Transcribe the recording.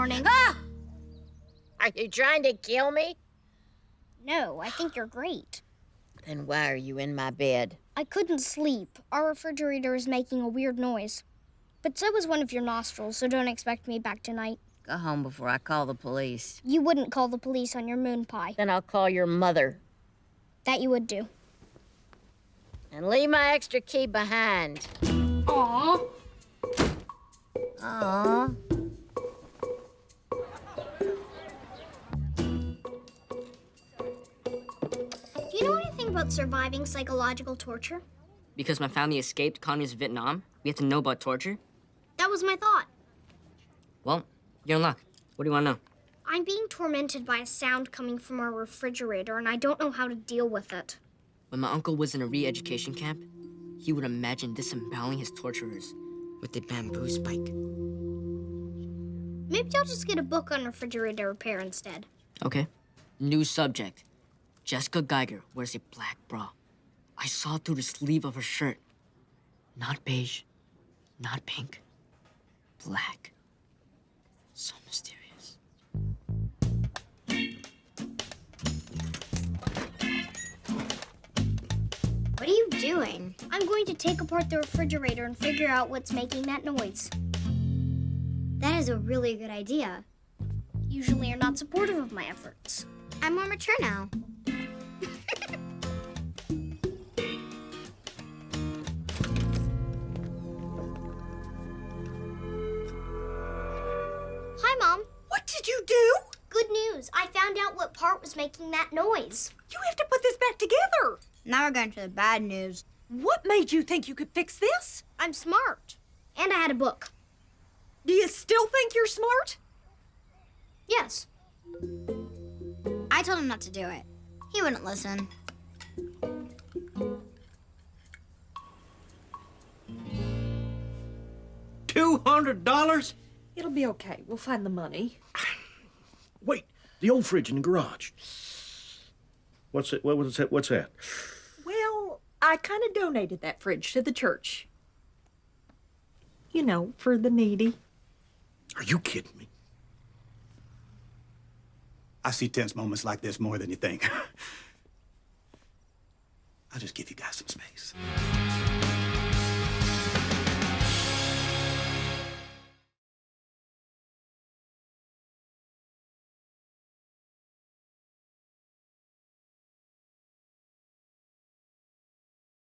morning. Ah! Are you trying to kill me? No, I think you're great. Then why are you in my bed? I couldn't sleep. Our refrigerator is making a weird noise. But so is one of your nostrils, so don't expect me back tonight. Go home before I call the police. You wouldn't call the police on your moon pie. Then I'll call your mother. That you would do. And leave my extra key behind. Aww. Aww. Do you know anything about surviving psychological torture? Because my family escaped communist Vietnam, we have to know about torture? That was my thought. Well, you're in luck. What do you want to know? I'm being tormented by a sound coming from our refrigerator, and I don't know how to deal with it. When my uncle was in a re-education camp, he would imagine disemboweling his torturers with a bamboo spike. Maybe I'll just get a book on refrigerator repair instead. Okay. New subject. Jessica Geiger wears a black bra. I saw through the sleeve of her shirt. Not beige, not pink, black. So mysterious. What are you doing? I'm going to take apart the refrigerator and figure out what's making that noise. That is a really good idea. Usually you're not supportive of my efforts. I'm more mature now. Hi, Mom. What did you do? Good news. I found out what part was making that noise. You have to put this back together. Now we're going to the bad news. What made you think you could fix this? I'm smart. And I had a book. Do you still think you're smart? Yes. I told him not to do it. He wouldn't listen. $200? It'll be okay. We'll find the money. Wait, the old fridge in the garage. What's it? What's that? Well, I kind of donated that fridge to the church. You know, for the needy. Are you kidding me? I see tense moments like this more than you think. I'll just give you guys some space.